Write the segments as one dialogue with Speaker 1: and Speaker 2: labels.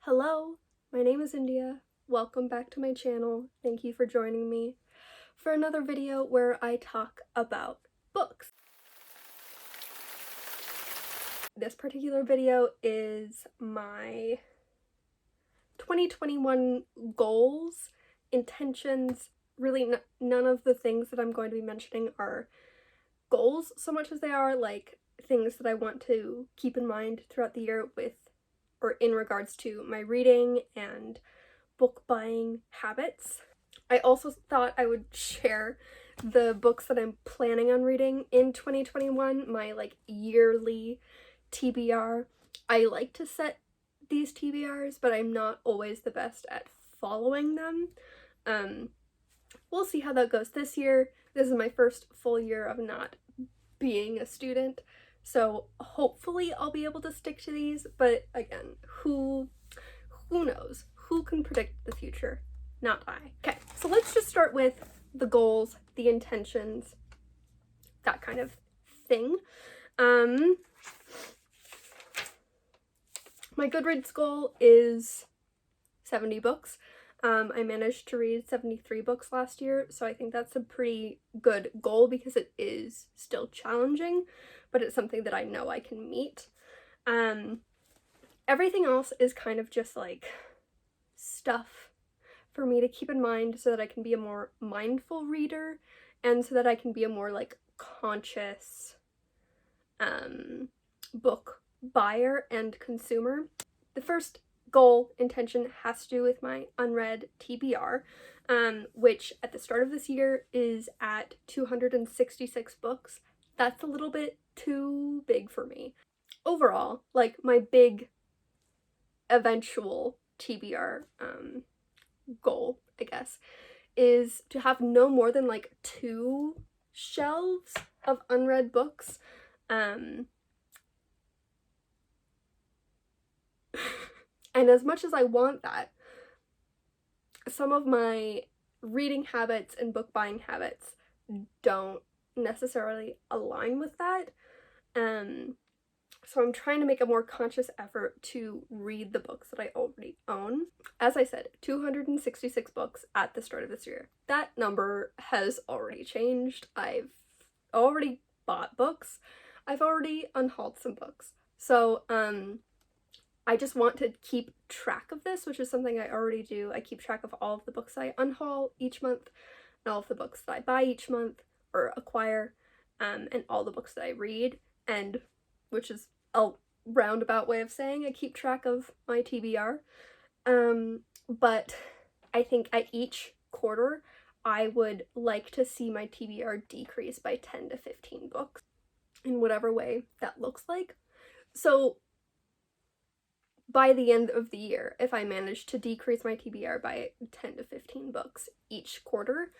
Speaker 1: Hello, my name is India. Welcome back to my channel. Thank you for joining me for another video where I talk about books. This particular video is my 2021 goals, intentions. Really, none of the things that I'm going to be mentioning are goals so much as they are like things that I want to keep in mind throughout the year with or in regards to my reading and book buying habits. I also thought I would share the books that I'm planning on reading in 2021, my like yearly TBR. I like to set these TBRs, but I'm not always the best at following them. We'll see how that goes this year. This is my first full year of not being a student, so hopefully I'll be able to stick to these, but again, who knows? Who can predict the future? Not I. Okay, so let's just start with the goals, the intentions, that kind of thing. My Goodreads goal is 70 books. I managed to read 73 books last year, so I think that's a pretty good goal because it is still challenging, but it's something that I know I can meet. Everything else is kind of just like stuff for me to keep in mind so that I can be a more mindful reader and so that I can be a more like conscious book buyer and consumer. The first goal intention has to do with my unread TBR, which at the start of this year is at 266 books. That's a little bit too big for me. Overall, like my big eventual TBR goal, I guess, is to have no more than like 2 shelves of unread books. And as much as I want that, some of my reading habits and book buying habits don't necessarily align with that. So I'm trying to make a more conscious effort to read the books that I already own. As I said, 266 books at the start of this year. That number has already changed. I've already bought books. I've already unhauled some books. So, I just want to keep track of this, which is something I already do. I keep track of all of the books I unhaul each month, and all of the books that I buy each month or acquire, and all the books that I read, and which is a roundabout way of saying I keep track of my TBR. But I think at each quarter, I would like to see my TBR decrease by 10 to 15 books in whatever way that looks like. So by the end of the year, if I manage to decrease my TBR by 10 to 15 books each quarter,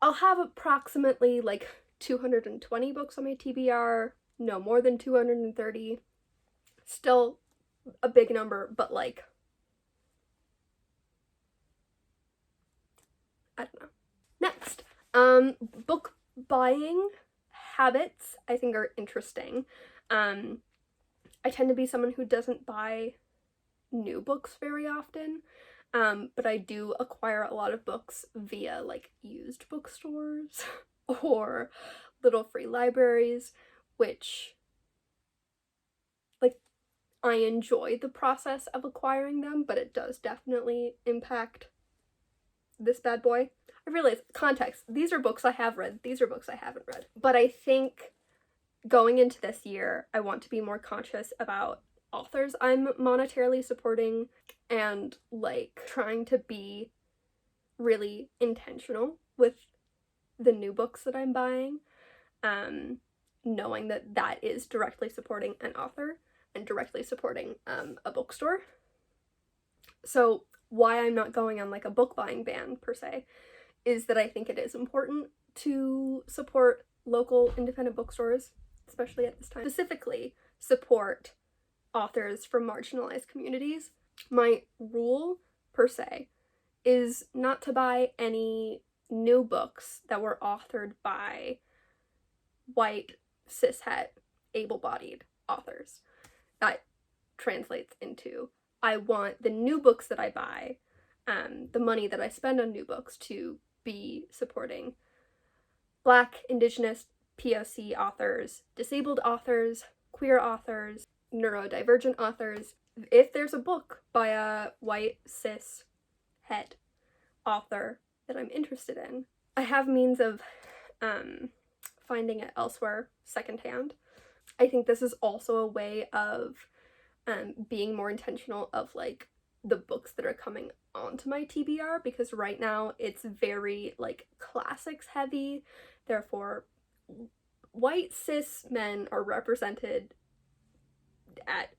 Speaker 1: I'll have approximately like 220 books on my TBR, no more than 230. Still a big number, but like, I don't know. Next, book buying habits I think are interesting. I tend to be someone who doesn't buy new books very often, but I do acquire a lot of books via like used bookstores or little free libraries, which like I enjoy the process of acquiring them, but it does definitely impact this bad boy. I realize, context, these are books I have read, these are books I haven't read, but I think going into this year, I want to be more conscious about authors I'm monetarily supporting and like trying to be really intentional with the new books that I'm buying, knowing that that is directly supporting an author and directly supporting a bookstore. So why I'm not going on like a book buying ban per se is that I think it is important to support local independent bookstores, especially at this time. Specifically, support authors from marginalized communities. My rule, per se, is not to buy any new books that were authored by white, cishet, able-bodied authors. That translates into I want the new books that I buy, the money that I spend on new books, to be supporting Black, Indigenous, POC authors, disabled authors, queer authors, neurodivergent authors. If there's a book by a white, cis, het author that I'm interested in, I have means of finding it elsewhere secondhand. I think this is also a way of being more intentional of like the books that are coming onto my TBR, because right now it's very like classics heavy. Therefore, white cis men are represented at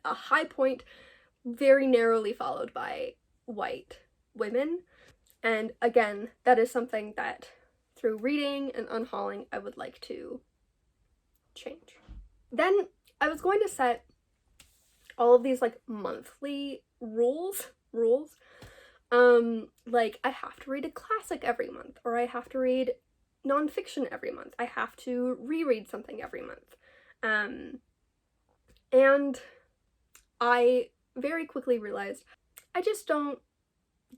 Speaker 1: a high point, very narrowly followed by white women. And again, that is something that through reading and unhauling I would like to change. Then I was going to set all of these like monthly rules. Like I have to read a classic every month, or I have to read nonfiction every month. I have to reread something every month. And I very quickly realized I just don't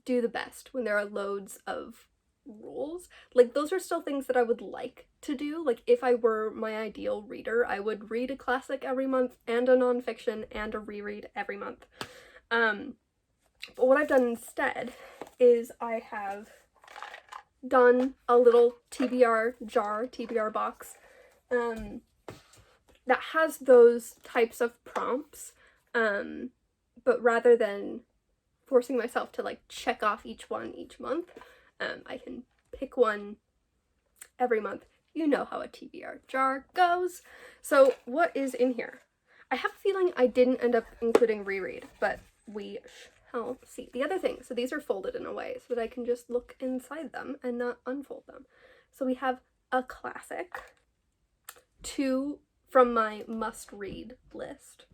Speaker 1: do the best when there are loads of rules. Like those are still things that I would like to do. Like if I were my ideal reader, I would read a classic every month and a nonfiction and a reread every month. But what I've done instead is I have done a little TBR box that has those types of prompts, but rather than forcing myself to like check off each one each month, I can pick one every month. You know how a TBR jar goes. So what is in here? I have a feeling I didn't end up including reread, but we shall see. The other thing, so these are folded in a way so that I can just look inside them and not unfold them. So we have a classic, 2 from my must-read list,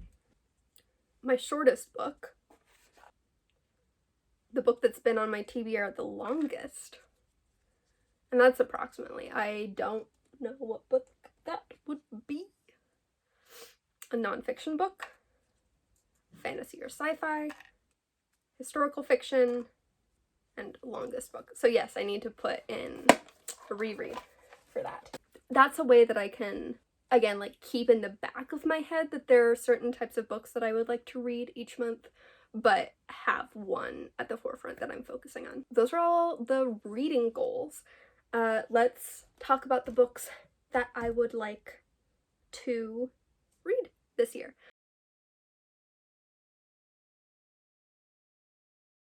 Speaker 1: my shortest book, the book that's been on my TBR the longest, and that's approximately, I don't know what book that would be, a nonfiction book, fantasy or sci-fi, historical fiction, and longest book. So yes, I need to put in a reread for that. That's a way that I can, again, like keep in the back of my head that there are certain types of books that I would like to read each month, but have one at the forefront that I'm focusing on. Those are all the reading goals. Let's talk about the books that I would like to read this year.